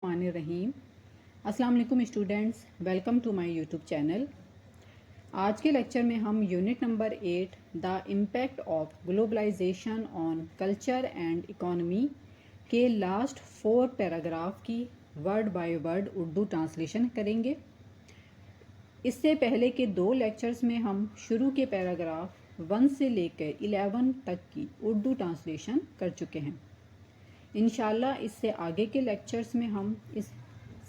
الرحمن الرحیم۔ السلام علیکم students, welcome to my YouTube channel. آج کے لیکچر میں ہم unit number 8 the impact of globalization on culture and economy کے لاسٹ 4 پیراگراف کی word by word Urdu translation کریں گے۔ اس سے پہلے کے 2 لیکچرز میں ہم شروع کے پیراگراف 1 سے لے کر 11 تک کی اردو ٹرانسلیشن کر چکے ہیں۔ انشاءاللہ اس سے آگے کے لیکچرز میں ہم اس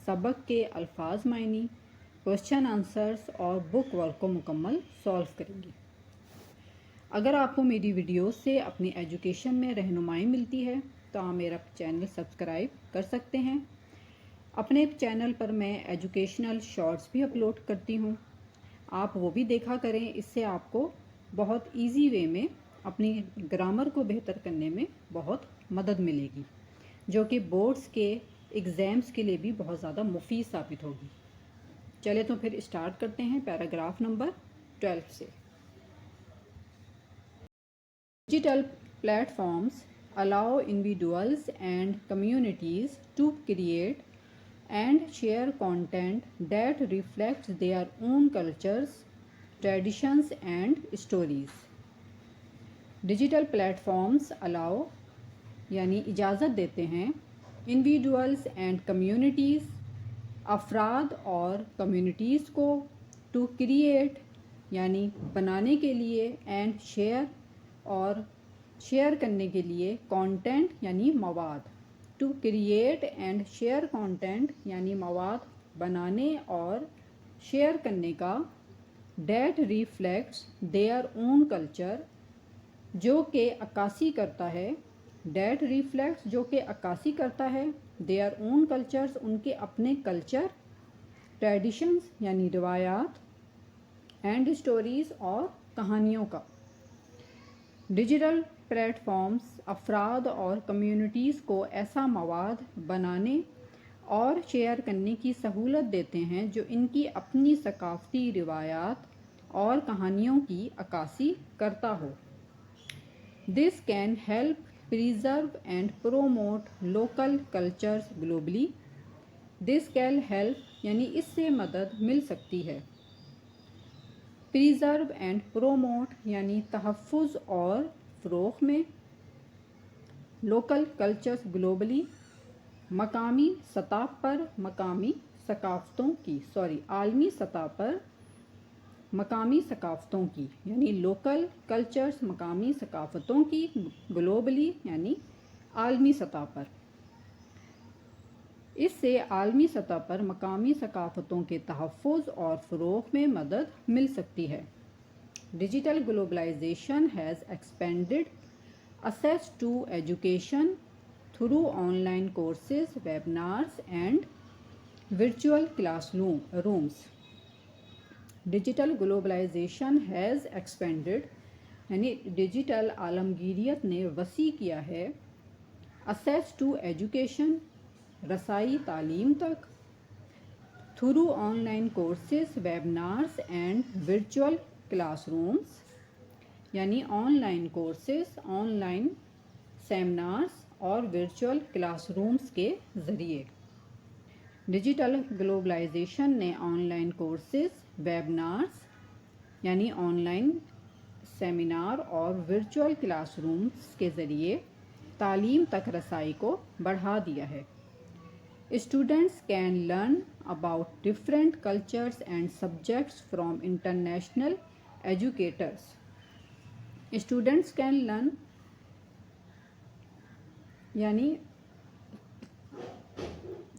سبق کے الفاظ معنی، کوشچن آنسرز اور بک ورک کو مکمل سولو کریں گے۔ اگر آپ کو میری ویڈیوز سے اپنی ایجوکیشن میں رہنمائی ملتی ہے تو آپ میرا چینل سبسکرائب کر سکتے ہیں۔ اپنے چینل پر میں ایجوکیشنل شارٹس بھی اپلوڈ کرتی ہوں، آپ وہ بھی دیکھا کریں۔ اس سے آپ کو بہت ایزی وے میں اپنی گرامر کو بہتر کرنے میں بہت مدد ملے گی، جو کہ بورڈز کے ایگزامز کے لیے بھی بہت زیادہ مفید ثابت ہوگی۔ چلے تو پھر اسٹارٹ کرتے ہیں پیراگراف نمبر 12 سے۔ Digital platforms allow individuals and communities to create and share content that reflects their own cultures, traditions and stories. Digital platforms allow یعنی اجازت دیتے ہیں انڈیویڈولز اینڈ کمیونٹیز، افراد اور کمیونٹیز کو، ٹو کریٹ یعنی بنانے کے لیے، اینڈ شیئر اور شیئر کرنے کے لیے، کانٹینٹ یعنی مواد، to create and share content یعنی مواد بنانے اور شیئر کرنے کا، that reflects their own culture جو کہ عکاسی کرتا ہے، دیٹ ریفلیکٹس جو کہ عکاسی کرتا ہے، دیئر اون کلچرز ان کے اپنے کلچر، ٹریڈیشنز یعنی روایات، اینڈ اسٹوریز اور کہانیوں کا۔ ڈیجیٹل پلیٹ فارمز افراد اور کمیونٹیز کو ایسا مواد بنانے اور شیئر کرنے کی سہولت دیتے ہیں جو ان کی اپنی ثقافتی روایات اور کہانیوں کی عکاسی کرتا ہو۔ This can help preserve and promote local cultures globally. This can help یعنی اس سے مدد مل سکتی ہے۔ Preserve and promote یعنی تحفظ اور فروغ میں، local cultures globally مقامی سطح پر مقامی ثقافتوں کی عالمی سطح پر مقامی ثقافتوں کی، یعنی لوکل کلچرز مقامی ثقافتوں کی، گلوبلی یعنی عالمی سطح پر۔ اس سے عالمی سطح پر مقامی ثقافتوں کے تحفظ اور فروغ میں مدد مل سکتی ہے۔ Digital globalisation has expanded access to education through online courses, webinars and virtual classrooms. Digital globalisation has expanded یعنی ڈیجیٹل عالمگیریت نے وسیع کیا ہے، access to education رسائی تعلیم تک، through online courses, webinars and virtual classrooms یعنی online courses, on line seminars اور ورچوئل کلاس رومز کے ذریعے۔ ڈیجیٹل گلوبلائزیشن نے آن لائن کورسز، ویبنارز یعنی آن لائن سیمینار اور ورچوئل کلاس رومز کے ذریعے تعلیم تک رسائی کو بڑھا دیا ہے۔ Students can learn about different cultures and subjects from international educators. Students can learn یعنی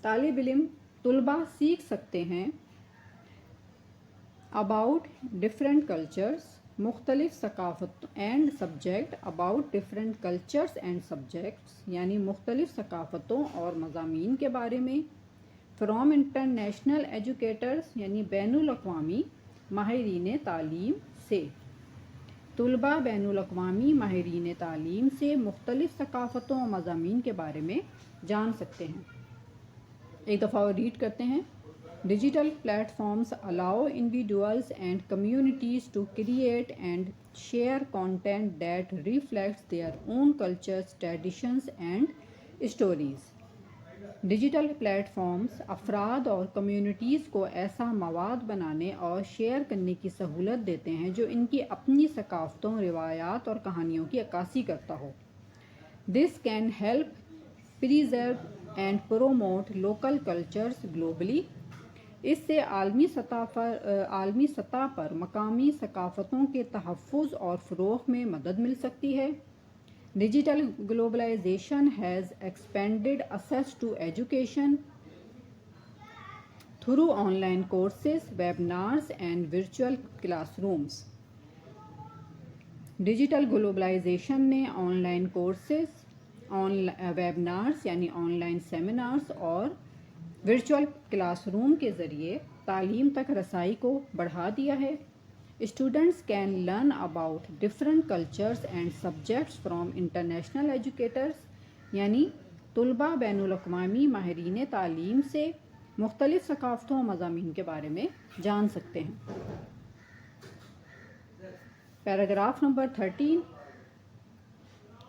طالب علم طلباء سیکھ سکتے ہیں، اباؤٹ ڈفرینٹ کلچرز مختلف ثقافت، and subject about different cultures and subjects یعنی مختلف ثقافتوں اور مضامین کے بارے میں، فرام انٹرنیشنل ایجوکیٹرز یعنی بین الاقوامی ماہرین تعلیم سے۔ طلباء بین الاقوامی ماہرین تعلیم سے مختلف ثقافتوں اور مضامین کے بارے میں جان سکتے ہیں۔ ایک دفعہ اور ریڈ کرتے ہیں۔ Digital platforms allow individuals and communities to create and share content that reflects their own cultures, traditions and stories. Digital platforms افراد اور کمیونٹیز کو ایسا مواد بنانے اور شیئر کرنے کی سہولت دیتے ہیں جو ان کی اپنی ثقافتوں، روایات اور کہانیوں کی عکاسی کرتا ہو۔ This can help preserve and promote local cultures globally. اس سے عالمی سطح پر مقامی ثقافتوں کے تحفظ اور فروغ میں مدد مل سکتی ہے۔ Digital globalization has expanded access to education through online courses, webinars, and virtual classrooms. Digital globalisation نے آن لائن کورسز، ویبنارز یعنی آن لائن سیمینارز اور ورچوئل کلاس روم کے ذریعے تعلیم تک رسائی کو بڑھا دیا ہے۔ Students can learn about different cultures and subjects from international educators, یعنی طلباء بین الاقوامی ماہرین تعلیم سے مختلف ثقافتوں و مضامین کے بارے میں جان سکتے ہیں۔ Paragraph number 13،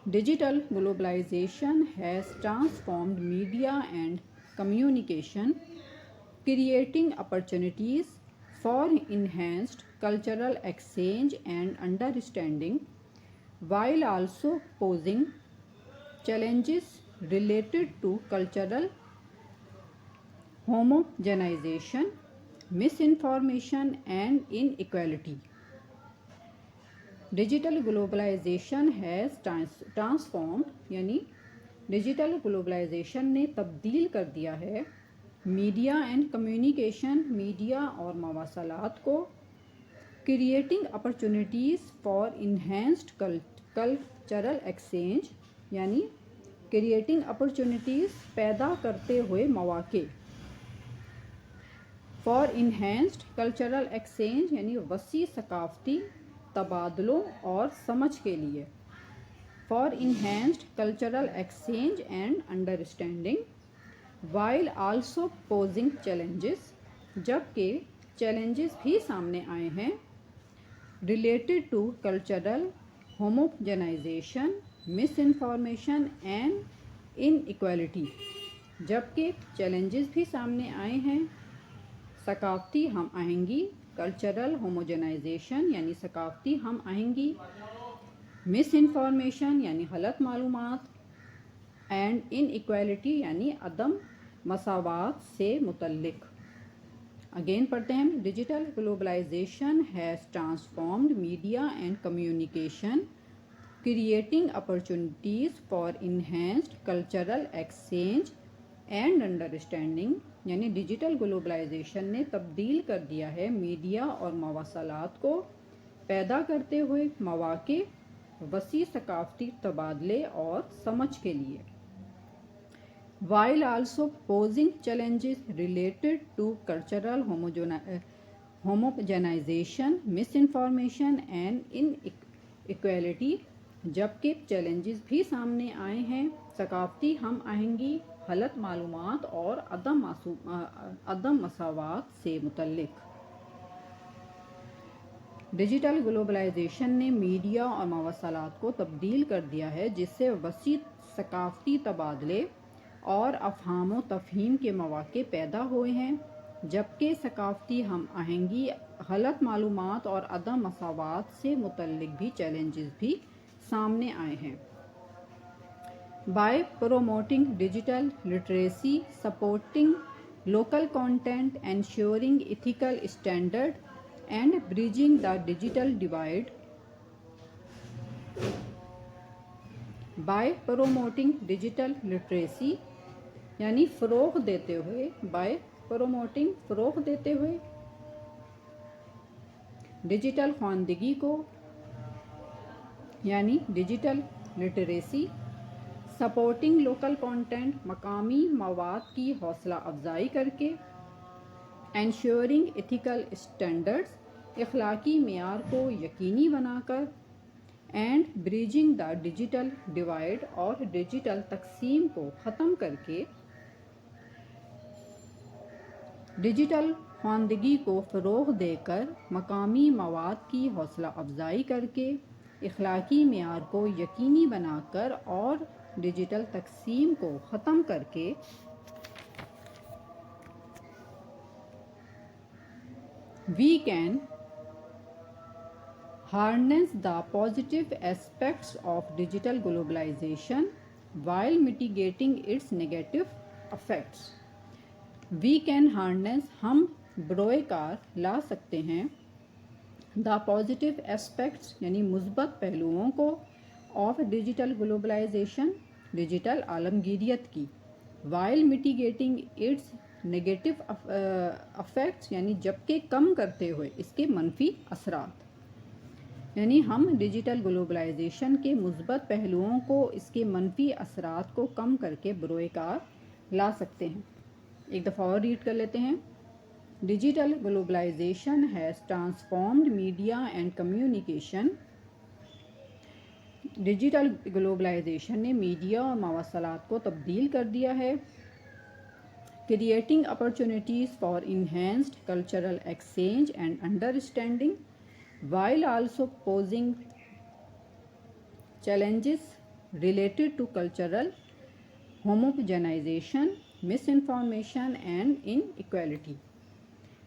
digital globalisation has transformed media and communication, creating opportunities for enhanced cultural exchange and understanding, while also posing challenges related to cultural homogenization, misinformation, and inequality. Digital globalisation has transformed یعنی digital globalisation نے تبدیل کر دیا ہے media and communication, media اور مواصلات کو، creating opportunities for enhanced cultural exchange یعنی کریٹنگ اپرچونیٹیز پیدا کرتے ہوئے مواقع، فار انہینسڈ کلچرل ایکسچینج یعنی وسیع ثقافتی تبادلوں اور سمجھ کے لیے، for enhanced cultural exchange and understanding, while also posing challenges, جبکہ چیلنجز بھی سامنے آئے ہیں، related to cultural homogenisation, misinformation and inequality, جبکہ چیلنجز بھی سامنے آئے ہیں ثقافتی ہم آہنگی، کلچرل ہوموجنائزیشن یعنی ثقافتی ہم آہنگی، مس انفارمیشن یعنی غلط معلومات، اینڈ انیکوالٹی یعنی عدم مساوات سے متعلق۔ اگین پڑھتے ہیں، digital globalisation has transformed media and communication, creating opportunities for enhanced cultural exchange and understanding, یعنی ڈیجیٹل گلوبلائزیشن نے تبدیل کر دیا ہے میڈیا اور مواصلات کو، پیدا کرتے ہوئے مواقع، وسیع ثقافتی تبادلے اور سمجھ کے لیے، while also posing challenges related to cultural homogenization, misinformation and inequality، جبکہ چیلنجز بھی سامنے آئے ہیں ثقافتی ہم آہنگی، غلط معلومات اور عدم مساوات سے متعلق۔ ڈیجیٹل گلوبلائزیشن نے میڈیا اور مواصلات کو تبدیل کر دیا ہے جس سے وسیع ثقافتی تبادلے اور افہام و تفہیم کے مواقع پیدا ہوئے ہیں، جبکہ ثقافتی ہم آہنگی، غلط معلومات اور عدم مساوات سے متعلق بھی چیلنجز بھی سامنے آئے ہیں۔ By promoting digital literacy, supporting local content, ensuring ethical standards, and bridging the digital divide. By promoting digital literacy یعنی فروغ دیتے ہوئے، by promoting فروغ دیتے ہوئے ڈیجیٹل خواندگی کو یعنی digital literacy, supporting local content مقامی مواد کی حوصلہ افزائی کر کے، انشورنگ ایتھیکل اسٹینڈرڈز اخلاقی معیار کو یقینی بنا کر، and bridging the digital divide اور ڈیجیٹل تقسیم کو ختم کر کے، ڈیجیٹل خواندگی کو فروغ دے کر، مقامی مواد کی حوصلہ افزائی کر کے، اخلاقی معیار کو یقینی بنا کر اور ڈیجیٹل تقسیم کو ختم کر کے We can harness the positive aspects of digital globalization while mitigating its negative effects. We can harness, ہم بروئے کار لا سکتے ہیں the positive aspects یعنی مثبت پہلوؤں کو of digital globalization ڈیجیٹل عالمگیریت کی while mitigating its negative effects یعنی جبکہ کم کرتے ہوئے اس کے منفی اثرات. یعنی ہم ڈیجیٹل گلوبلائزیشن کے مثبت پہلوؤں کو اس کے منفی اثرات کو کم کر کے بروئے کار لا سکتے ہیں. ایک دفعہ اور ریڈ کر لیتے ہیں. Digital globalisation has transformed media and communication. Digital globalisation نے میڈیا اور مواصلات کو تبدیل کر دیا ہے. Creating opportunities for enhanced cultural exchange and understanding while also posing challenges related to cultural homogenization, misinformation and inequality.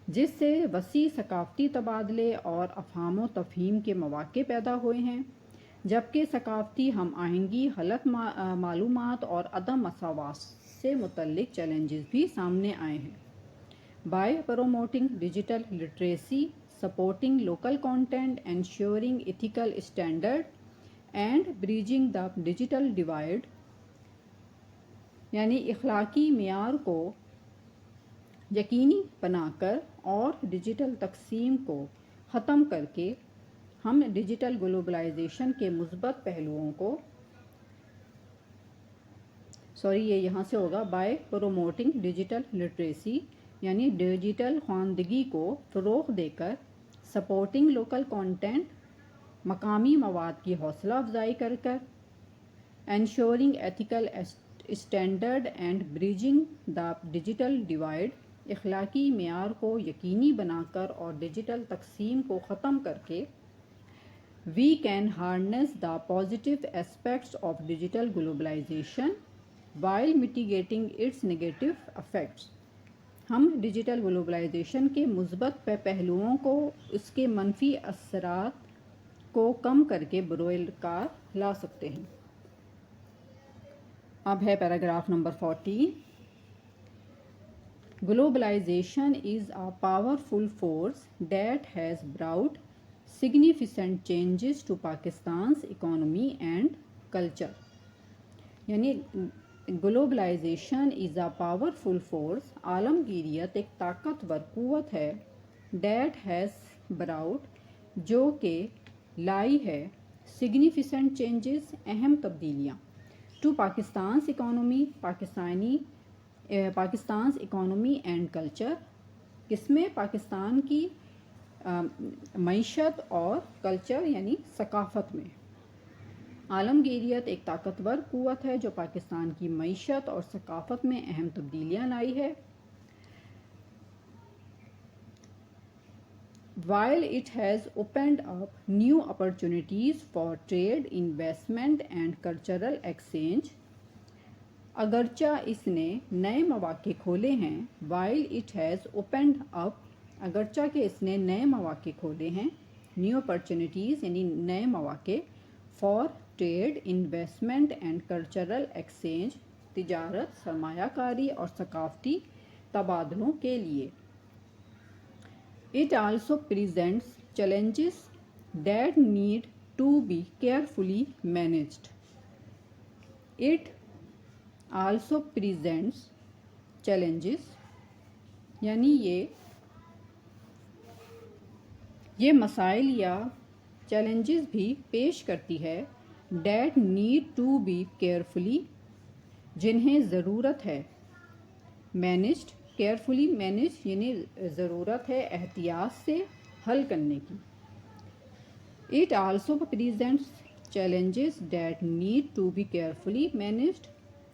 جس سے وسیع ثقافتی تبادلے اور افہام و تفہیم کے مواقع پیدا ہوئے ہیں جبکہ ثقافتی ہم آہنگی، غلط معلومات اور عدم مساوات سے متعلق چیلنجز بھی سامنے آئے ہیں. By promoting digital literacy, supporting local content, ensuring ethical standard and bridging the digital divide یعنی اخلاقی معیار کو یقینی بنا کر اور ڈیجیٹل تقسیم کو ختم کر کے ہم ڈیجیٹل گلوبلائزیشن کے مثبت پہلوؤں کو یہ یہاں سے ہوگا بائی پروموٹنگ ڈیجیٹل لٹریسی یعنی ڈیجیٹل خواندگی کو فروغ دے کر، سپورٹنگ لوکل کانٹینٹ مقامی مواد کی حوصلہ افزائی کر کر، ensuring ethical standard and bridging the digital divide اخلاقی معیار کو یقینی بنا کر اور ڈیجیٹل تقسیم کو ختم کر کے we can harness the positive aspects of digital globalisation while mitigating its negative effects. ہم ڈیجیٹل گلوبلائزیشن کے مثبت پہلوؤں کو اس کے منفی اثرات کو کم کر کے بروئے کار لا سکتے ہیں. اب ہے paragraph number 14. Globalization is a powerful force that has brought significant changes to Pakistan's economy and culture. یعنی globalisation is a powerful force, عالمگیریت ایک طاقتور قوت ہے، دیٹ ہیز براؤٹ جو کہ لائی ہے، سگنیفیسنٹ چینجز اہم تبدیلیاں، to Pakistan's economy Pakistan's economy and culture, کس میں پاکستان کی معیشت اور کلچر یعنی ثقافت میں. عالمگیریت ایک طاقتور قوت ہے جو پاکستان کی معیشت اور ثقافت میں اہم تبدیلیاں لائی ہے. While it has opened up new opportunities for trade, investment and cultural exchange, اگرچہ اس نے نئے مواقع کھولے ہیں. While it has opened up اگرچہ کہ اس نے نئے مواقع کھولے ہیں. New opportunities یعنی نئے مواقع for trade, investment and cultural exchange, تجارت، سرمایہ کاری اور ثقافتی تبادلوں کے لیے. It also presents challenges that need to be carefully managed. It also presents challenges یعنی یہ مسائل یا چیلنجز بھی پیش کرتی ہے. That need to be carefully جنہیں ضرورت ہے. Managed carefully managed یعنی ضرورت ہے احتیاط سے حل کرنے کی. It also presents challenges that need to be carefully managed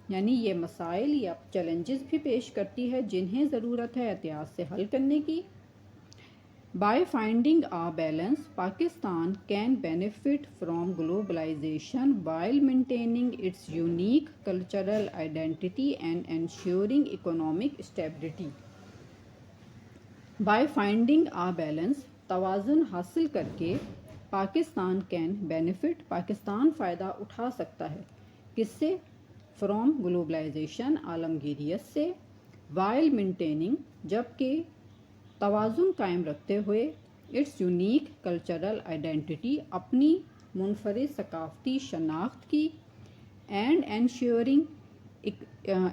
یعنی یہ مسائل یا چیلنجز بھی پیش کرتی ہے جنہیں ضرورت ہے احتیاط سے حل کرنے کی. By finding a balance, Pakistan can benefit from globalization while maintaining its unique cultural identity and ensuring economic stability. By finding a balance, توازن حاصل کر کے پاکستان کین بینیفٹ، پاکستان فائدہ اٹھا سکتا ہے کس سے؟ فرام گلوبلائزیشن، عالمگیریت سے، وائل مینٹیننگ، جبکہ توازن قائم رکھتے ہوئے، اٹس یونیک کلچرل آئیڈینٹی، اپنی منفرد ثقافتی شناخت کی، اینڈ انشیورنگ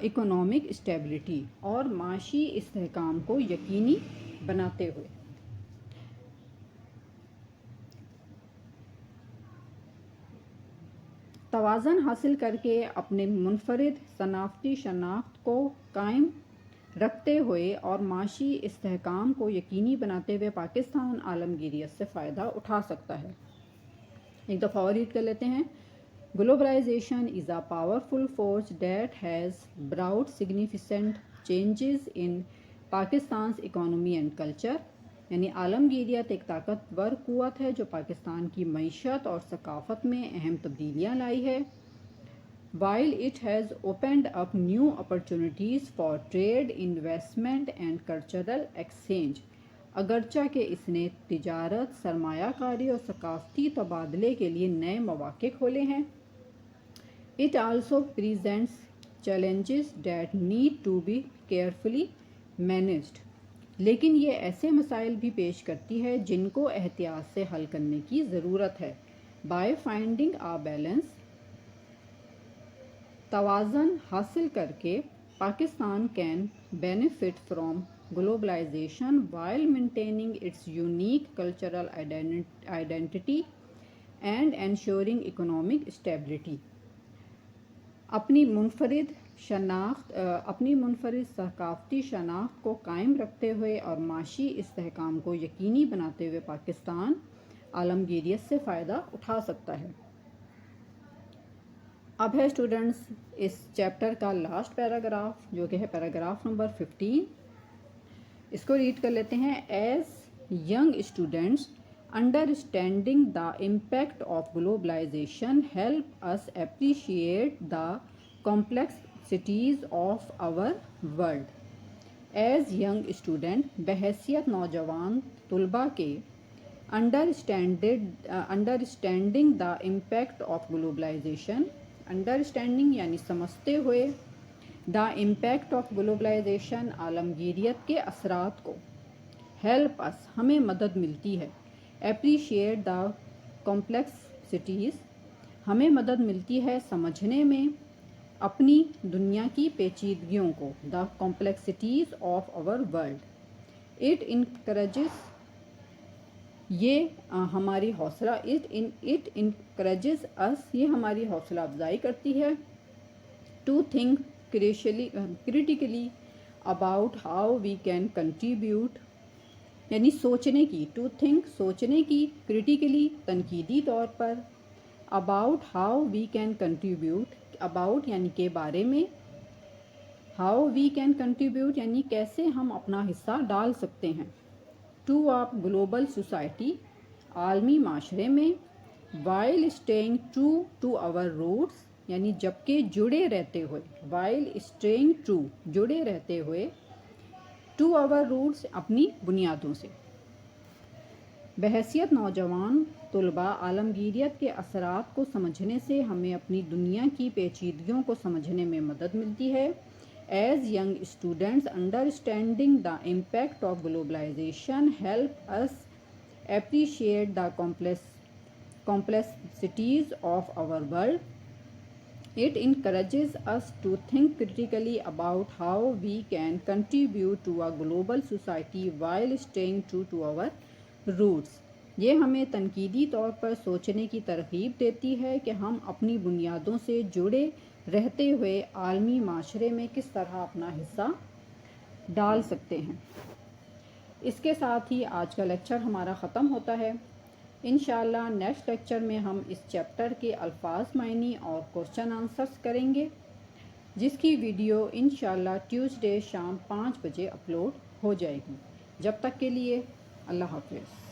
اکنامک اسٹیبلٹی، اور معاشی استحکام کو یقینی بناتے ہوئے۔ توازن حاصل کر کے اپنے منفرد صنعتی شناخت کو قائم رکھتے ہوئے اور معاشی استحکام کو یقینی بناتے ہوئے پاکستان عالمگیریت سے فائدہ اٹھا سکتا ہے۔ ایک دفعہ اور ریڈ کر لیتے ہیں۔ Globalization is a powerful force that has brought significant changes in Pakistan's economy and culture. یعنی عالمگیریت ایک طاقتور قوت ہے جو پاکستان کی معیشت اور ثقافت میں اہم تبدیلیاں لائی ہے۔ While it has opened up new opportunities for trade, investment and cultural exchange. اگرچہ کہ اس نے تجارت، سرمایہ کاری اور ثقافتی تبادلے کے لیے نئے مواقع کھولے ہیں۔ It also presents challenges that need to be carefully managed. لیکن یہ ایسے مسائل بھی پیش کرتی ہے جن کو احتیاط سے حل کرنے کی ضرورت ہے۔ By finding a balance، توازن حاصل کر کے Pakistan can benefit from globalization while maintaining its unique cultural identity and ensuring economic stability. اپنی منفرد ثقافتی شناخت کو قائم رکھتے ہوئے اور معاشی استحکام کو یقینی بناتے ہوئے پاکستان عالمگیریت سے فائدہ اٹھا سکتا ہے۔ اب ہے اسٹوڈنٹس اس چیپٹر کا لاسٹ پیراگراف جو کہ ہے پیراگراف نمبر 15۔ اس کو ریڈ کر لیتے ہیں۔ As young students, understanding the impact of globalisation help us appreciate the complexities of our world. As young student, بحیثیت نوجوان طلباء کے، understanding the impact of globalisation, understanding یعنی سمجھتے ہوئے، دا امپیکٹ آف گلوبلائزیشن عالمگیریت کے اثرات کو، ہیلپ اس ہمیں مدد ملتی ہے، اپریشیٹ دا کمپلیکسٹیز ہمیں مدد ملتی ہے سمجھنے میں اپنی دنیا کی پیچیدگیوں کو، the complexities of our world. It encourages یہ ہماری حوصلہ اٹ انکریجز اس یہ ہماری حوصلہ افزائی کرتی ہے، to think critically about how we can contribute یعنی سوچنے کی، ٹو تھنک سوچنے کی، کریٹیکلی تنقیدی طور پر، about how we can contribute about یعنی کے بارے میں، ہاؤ وی کین کنٹریبیوٹ یعنی کیسے ہم اپنا حصہ ڈال سکتے ہیں، ٹو آف گلوبل سوسائٹی عالمی معاشرے میں، while staying true to our roots یعنی جبکہ جڑے رہتے ہوئے، وائل اسٹیئنگ ٹرو جڑے رہتے ہوئے، ٹو آور روٹس اپنی بنیادوں سے۔ بحیثیت نوجوان طلباء، عالمگیریت کے اثرات کو سمجھنے سے ہمیں اپنی دنیا کی پیچیدگیوں کو سمجھنے میں مدد ملتی ہے۔ As young students, understanding the impact of globalisation help us appreciate the complexities of our world. It encourages us to think critically about how we can contribute to a global society while staying true to our roots. یہ ہمیں تنقیدی طور پر سوچنے کی ترغیب دیتی ہے کہ ہم اپنی بنیادوں سے جڑے رہتے ہوئے عالمی معاشرے میں کس طرح اپنا حصہ ڈال سکتے ہیں۔ اس کے ساتھ ہی آج کا لیکچر ہمارا ختم ہوتا ہے۔ انشاءاللہ نیکسٹ لیکچر میں ہم اس چیپٹر کے الفاظ معنی اور کوسچن آنسرز کریں گے، جس کی ویڈیو انشاءاللہ ٹیوزڈے شام 5 بجے اپلوڈ ہو جائے گی۔ جب تک کے لیے اللہ حافظ۔